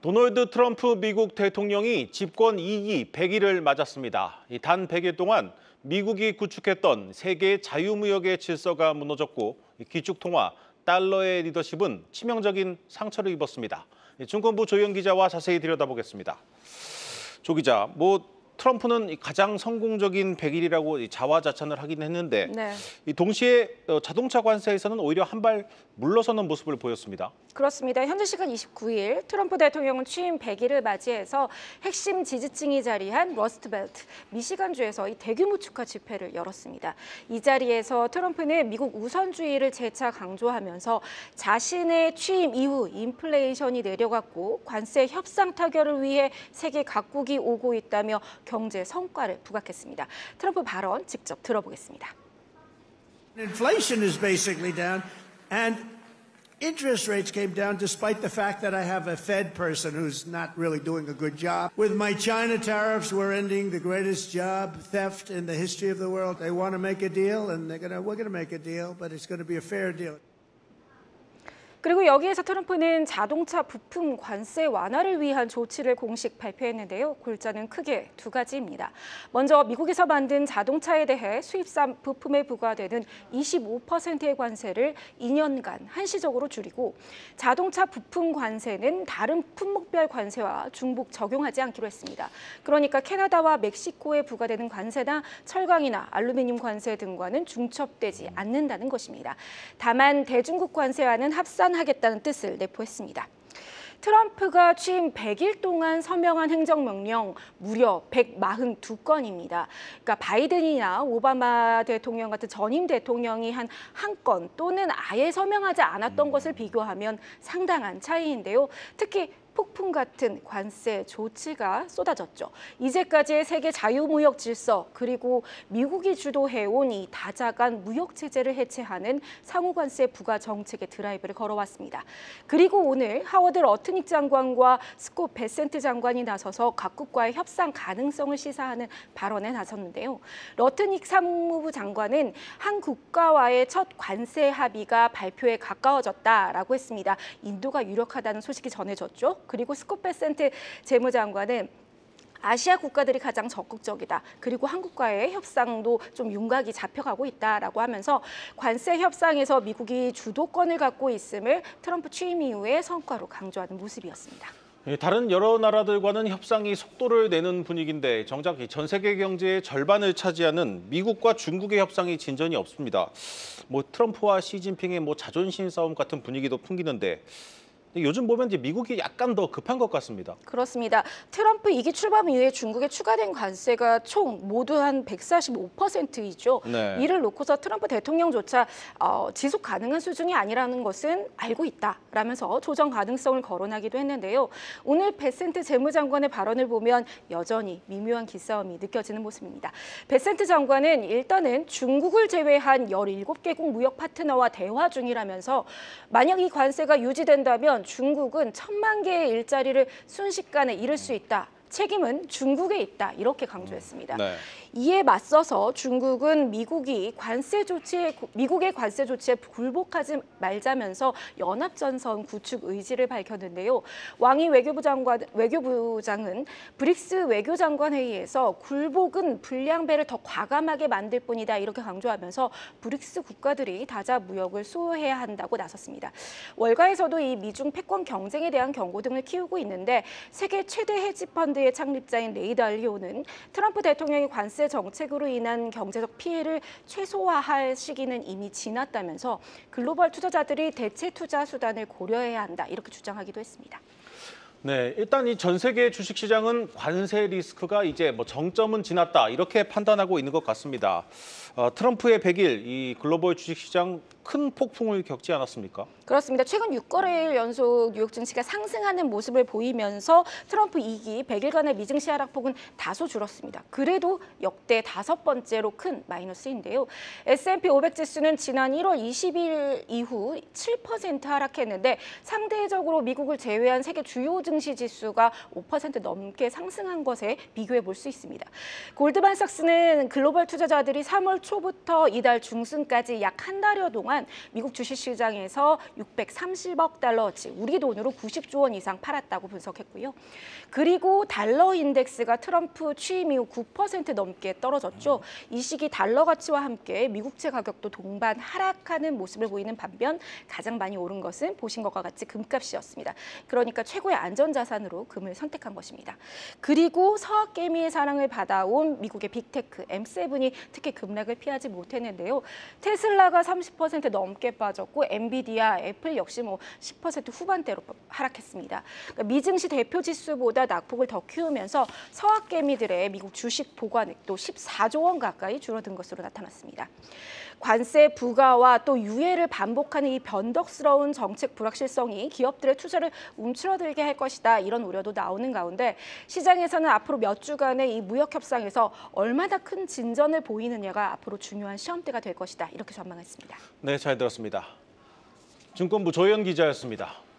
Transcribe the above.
도널드 트럼프 미국 대통령이 집권 2기 100일을 맞았습니다. 단 100일 동안 미국이 구축했던 세계 자유무역의 질서가 무너졌고 기축통화, 달러의 리더십은 치명적인 상처를 입었습니다. 증권부 조영 기자와 자세히 들여다보겠습니다. 조 기자, 트럼프는 가장 성공적인 100일이라고 자화자찬을 하긴 했는데 네. 동시에 자동차 관세에서는 오히려 한 발 물러서는 모습을 보였습니다. 그렇습니다. 현지 시간 29일 트럼프 대통령은 취임 100일을 맞이해서 핵심 지지층이 자리한 러스트벨트, 미시간주에서 이 대규모 축하 집회를 열었습니다. 이 자리에서 트럼프는 미국 우선주의를 재차 강조하면서 자신의 취임 이후 인플레이션이 내려갔고 관세 협상 타결을 위해 세계 각국이 오고 있다며 경제 성과를 부각했습니다. 트럼프 발언 직접 들어보겠습니다. Inflation is basically down, and interest rates came down despite the fact that I have a Fed person who's not really doing a good job. With my China tariffs, we're ending the greatest job theft in the history of the world. They want to make a deal, and we're going to make a deal, but it's going to be a fair deal. 그리고 여기에서 트럼프는 자동차 부품 관세 완화를 위한 조치를 공식 발표했는데요. 골자는 크게 두 가지입니다. 먼저 미국에서 만든 자동차에 대해 수입산 부품에 부과되는 25%의 관세를 2년간 한시적으로 줄이고 자동차 부품 관세는 다른 품목별 관세와 중복 적용하지 않기로 했습니다. 그러니까 캐나다와 멕시코에 부과되는 관세나 철강이나 알루미늄 관세 등과는 중첩되지 않는다는 것입니다. 다만 대중국 관세와는 합산하겠다는 뜻을 내포했습니다. 트럼프가 취임 100일 동안 서명한 행정명령 무려 142건입니다. 그러니까 바이든이나 오바마 대통령 같은 전임 대통령이 한 건 또는 아예 서명하지 않았던 것을 비교하면 상당한 차이인데요. 특히 폭풍 같은 관세 조치가 쏟아졌죠. 이제까지의 세계 자유무역 질서 그리고 미국이 주도해온 이 다자간 무역 체제를 해체하는 상호관세 부과 정책의 드라이브를 걸어왔습니다. 그리고 오늘 하워드 러트닉 장관과 스콧 베센트 장관이 나서서 각국과의 협상 가능성을 시사하는 발언에 나섰는데요. 러트닉 상무부 장관은 한 국가와의 첫 관세 합의가 발표에 가까워졌다라고 했습니다. 인도가 유력하다는 소식이 전해졌죠. 그리고 스콧 베센트 재무장관은 아시아 국가들이 가장 적극적이다. 그리고 한국과의 협상도 좀 윤곽이 잡혀가고 있다라고 하면서 관세 협상에서 미국이 주도권을 갖고 있음을 트럼프 취임 이후의 성과로 강조하는 모습이었습니다. 다른 여러 나라들과는 협상이 속도를 내는 분위기인데 정작 전 세계 경제의 절반을 차지하는 미국과 중국의 협상이 진전이 없습니다. 트럼프와 시진핑의 자존심 싸움 같은 분위기도 풍기는데 요즘 보면 미국이 약간 더 급한 것 같습니다. 그렇습니다. 트럼프 2기 출범 이후에 중국에 추가된 관세가 총 모두 한 145%이죠. 네. 이를 놓고서 트럼프 대통령조차 지속 가능한 수준이 아니라는 것은 알고 있다라면서 조정 가능성을 거론하기도 했는데요. 오늘 베센트 재무장관의 발언을 보면 여전히 미묘한 기싸움이 느껴지는 모습입니다. 베센트 장관은 일단은 중국을 제외한 17개국 무역 파트너와 대화 중이라면서 만약 이 관세가 유지된다면 중국은 1,000만 개의 일자리를 순식간에 잃을 수 있다. 책임은 중국에 있다. 이렇게 강조했습니다. 네. 이에 맞서서 중국은 미국의 관세 조치에 굴복하지 말자면서 연합전선 구축 의지를 밝혔는데요. 왕이 외교부장은 브릭스 외교장관 회의에서 굴복은 불량배를 더 과감하게 만들 뿐이다. 이렇게 강조하면서 브릭스 국가들이 다자 무역을 수호해야 한다고 나섰습니다. 월가에서도 이 미중 패권 경쟁에 대한 경고 등을 키우고 있는데 세계 최대 헤지펀드의 창립자인 레이 달리오는 트럼프 대통령의 관세 정책으로 인한 경제적 피해를 최소화할 시기는 이미 지났다면서 글로벌 투자자들이 대체 투자 수단을 고려해야 한다 이렇게 주장하기도 했습니다. 네, 일단 이 전 세계 주식시장은 관세 리스크가 이제 정점은 지났다 이렇게 판단하고 있는 것 같습니다. 트럼프의 100일 이 글로벌 주식시장 큰 폭풍을 겪지 않았습니까? 그렇습니다. 최근 6거래일 연속 뉴욕 증시가 상승하는 모습을 보이면서 트럼프 2기 100일간의 미증시 하락폭은 다소 줄었습니다. 그래도 역대 5번째로 큰 마이너스인데요. S&P 500 지수는 지난 1월 20일 이후 7% 하락했는데 상대적으로 미국을 제외한 세계 주요 증시 지수가 5% 넘게 상승한 것에 비교해 볼 수 있습니다. 골드만삭스는 글로벌 투자자들이 3월 초부터 이달 중순까지 약 한 달여 동안 동안 미국 주식시장에서 630억 달러어치, 우리 돈으로 90조 원 이상 팔았다고 분석했고요. 그리고 달러 인덱스가 트럼프 취임 이후 9% 넘게 떨어졌죠. 이 시기 달러 가치와 함께 미국채 가격도 동반 하락하는 모습을 보이는 반면 가장 많이 오른 것은 보신 것과 같이 금값이었습니다. 그러니까 최고의 안전자산으로 금을 선택한 것입니다. 그리고 서학개미의 사랑을 받아온 미국의 빅테크 M7이 특히 급락을 피하지 못했는데요. 테슬라가 30% 넘게 빠졌고 엔비디아, 애플 역시 10% 후반대로 하락했습니다. 그러니까 미증시 대표 지수보다 낙폭을 더 키우면서 서학개미들의 미국 주식 보관액도 14조 원 가까이 줄어든 것으로 나타났습니다. 관세 부과와 또 유예를 반복하는 이 변덕스러운 정책 불확실성이 기업들의 투자를 움츠러들게 할 것이다. 이런 우려도 나오는 가운데 시장에서는 앞으로 몇 주간의 이 무역 협상에서 얼마나 큰 진전을 보이느냐가 앞으로 중요한 시험대가 될 것이다. 이렇게 전망했습니다. 네, 잘 들었습니다. 증권부 조현 기자였습니다.